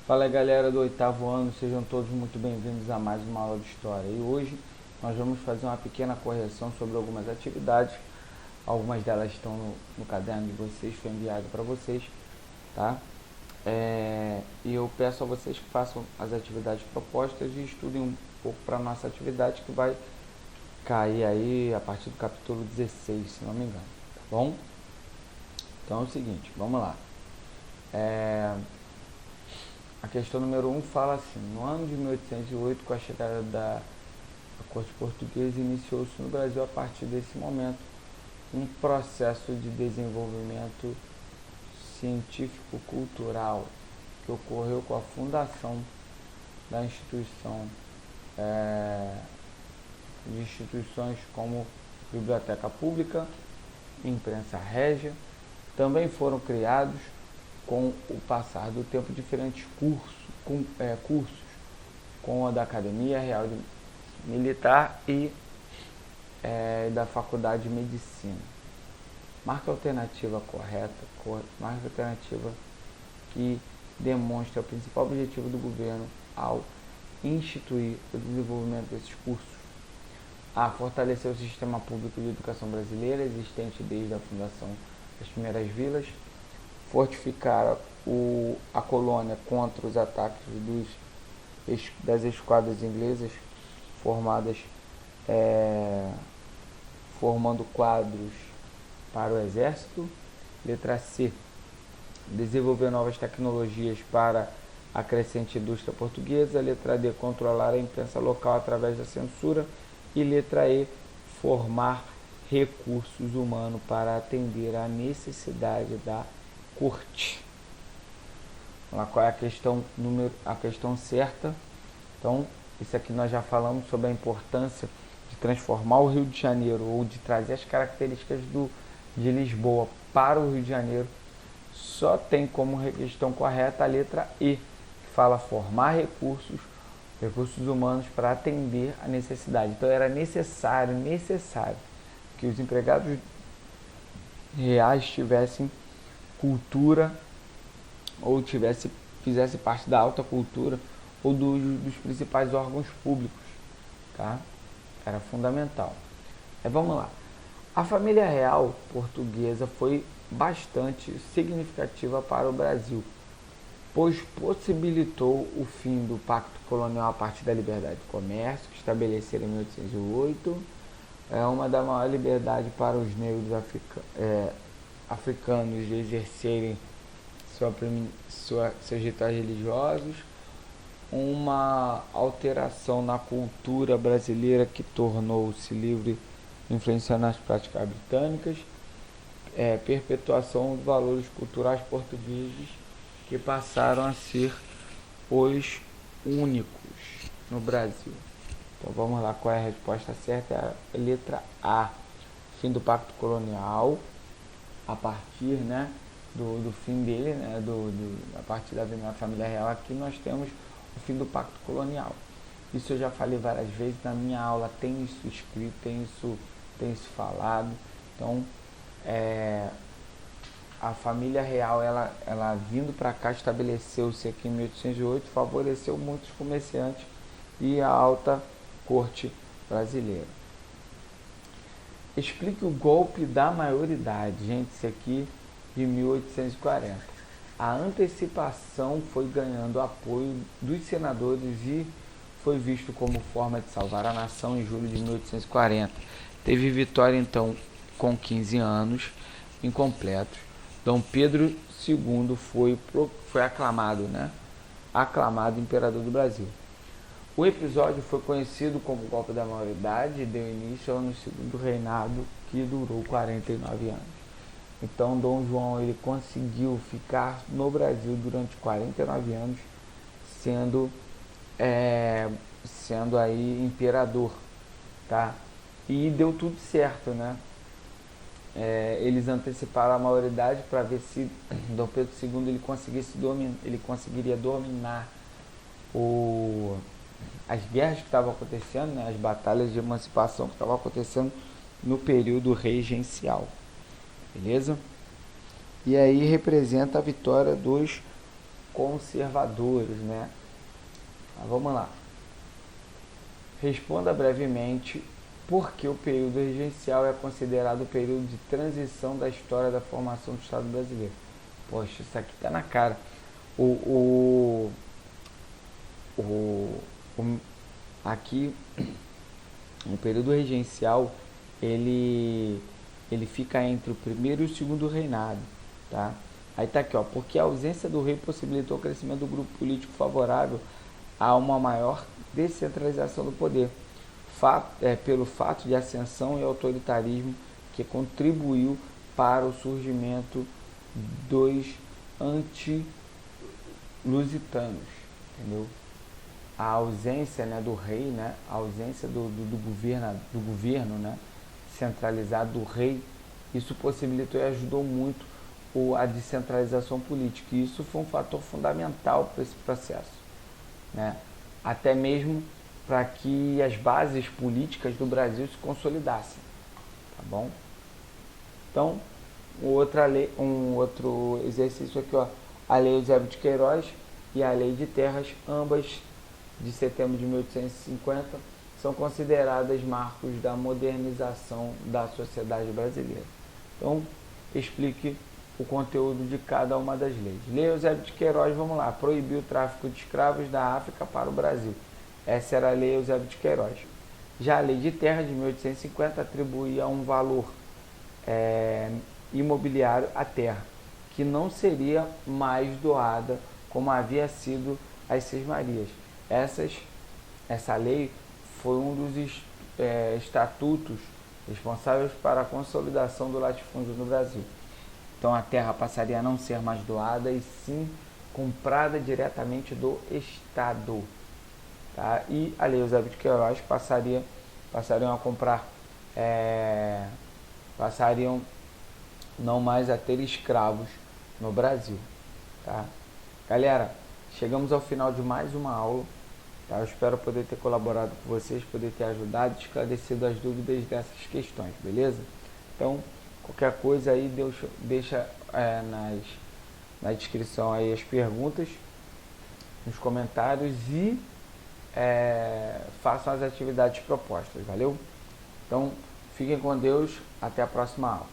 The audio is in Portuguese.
Fala aí, galera do oitavo ano, sejam todos muito bem-vindos a mais uma aula de história. E hoje nós vamos fazer uma pequena correção sobre algumas atividades. Algumas delas estão no caderno de vocês, foi enviado para vocês, tá? E eu peço a vocês que façam as atividades propostas e estudem um pouco para a nossa atividade que vai cair aí a partir do capítulo 16, se não me engano, tá bom? Então é o seguinte, vamos lá. A questão número 1 fala assim: no ano de 1808, com a chegada da corte portuguesa, iniciou-se no Brasil, a partir desse momento, um processo de desenvolvimento científico-cultural que ocorreu com a fundação da de instituições como Biblioteca Pública, Imprensa Régia. Também foram criados, com o passar do tempo, diferentes cursos, com a da Academia Real Militar e da Faculdade de Medicina. Marca alternativa correta, marca alternativa que demonstra o principal objetivo do governo ao instituir o desenvolvimento desses cursos. A. Fortalecer o sistema público de educação brasileira, existente desde a fundação das primeiras vilas. Fortificar a colônia contra os ataques das esquadras inglesas, formando quadros para o exército. Letra C. Desenvolver novas tecnologias para a crescente indústria portuguesa. Letra D. Controlar a imprensa local através da censura. E letra E. Formar recursos humanos para atender à necessidade da corte. Vamos lá, qual é a questão certa? Então, isso aqui nós já falamos sobre a importância de transformar o Rio de Janeiro, ou de trazer as características de Lisboa para o Rio de Janeiro. Só tem como questão correta a letra E, que fala formar recursos humanos para atender a necessidade. Então era necessário que os empregados reais tivessem cultura, ou fizesse parte da alta cultura, ou dos principais órgãos públicos, tá? Era fundamental. Vamos lá. A família real portuguesa foi bastante significativa para o Brasil, pois possibilitou o fim do pacto colonial a partir da liberdade de comércio, que estabeleceram em 1808, uma da maior liberdade para os negros africanos de exercerem seus rituais religiosos, uma alteração na cultura brasileira que tornou-se livre, influenciando as práticas britânicas, perpetuação dos valores culturais portugueses que passaram a ser os únicos no Brasil. Então vamos lá, qual é a resposta certa? É a letra A. Fim do pacto colonial, a partir, né, do fim dele, né, a partir da família real. Aqui nós temos o fim do pacto colonial. Isso eu já falei várias vezes na minha aula, tem isso escrito, tem isso falado. Então, a família real, ela vindo para cá, estabeleceu-se aqui em 1808, favoreceu muitos comerciantes e a alta corte brasileira. Explique o golpe da maioridade, gente, isso aqui de 1840. A antecipação foi ganhando apoio dos senadores e foi visto como forma de salvar a nação em julho de 1840. Teve vitória, então, com 15 anos incompletos. Dom Pedro II foi aclamado, né? Aclamado imperador do Brasil. O episódio foi conhecido como golpe da maioridade e deu início ao segundo reinado, que durou 49 anos. Então, Dom João, ele conseguiu ficar no Brasil durante 49 anos, sendo aí imperador, tá? E deu tudo certo, né? Eles anteciparam a maioridade para ver se Dom Pedro II ele conseguiria dominar as guerras que estavam acontecendo, né? As batalhas de emancipação que estavam acontecendo no período regencial. Beleza? E aí representa a vitória dos conservadores, né? Mas vamos lá. Responda brevemente por que o período regencial é considerado o período de transição da história da formação do Estado brasileiro. Poxa, isso aqui tá na cara. O, o, o aqui o período regencial ele fica entre o primeiro e o segundo reinado, tá? Aí tá aqui, ó, porque a ausência do rei possibilitou o crescimento do grupo político favorável a uma maior descentralização do poder, pelo fato de ascensão e autoritarismo que contribuiu para o surgimento dos anti-lusitanos, entendeu? A ausência, né, do rei, né, a ausência do governo, né, centralizado do rei, isso possibilitou e ajudou muito a descentralização política. E isso foi um fator fundamental para esse processo, né, até mesmo para que as bases políticas do Brasil se consolidassem, tá bom? Então, um outro exercício aqui, ó, a Lei Eusébio de Queiroz e a Lei de Terras, ambas de setembro de 1850, são consideradas marcos da modernização da sociedade brasileira. Então, explique o conteúdo de cada uma das leis. Lei Eusébio de Queiroz, vamos lá, proibiu o tráfico de escravos da África para o Brasil. Essa era a Lei Eusébio de Queiroz. Já a Lei de Terras, de 1850, atribuía um valor imobiliário à terra, que não seria mais doada como havia sido às Seis-Marias. Essa lei foi um dos estatutos responsáveis para a consolidação do latifúndio no Brasil. Então a terra passaria a não ser mais doada e sim comprada diretamente do Estado. Tá? E a Lei Eusébio de Queiroz passariam a comprar, passariam não mais a ter escravos no Brasil. Tá? Galera, chegamos ao final de mais uma aula. Tá? Eu espero poder ter colaborado com vocês, poder ter ajudado, esclarecido as dúvidas dessas questões, beleza? Então, qualquer coisa aí, deixa na descrição aí as perguntas, nos comentários e façam as atividades propostas, valeu? Então, fiquem com Deus, até a próxima aula.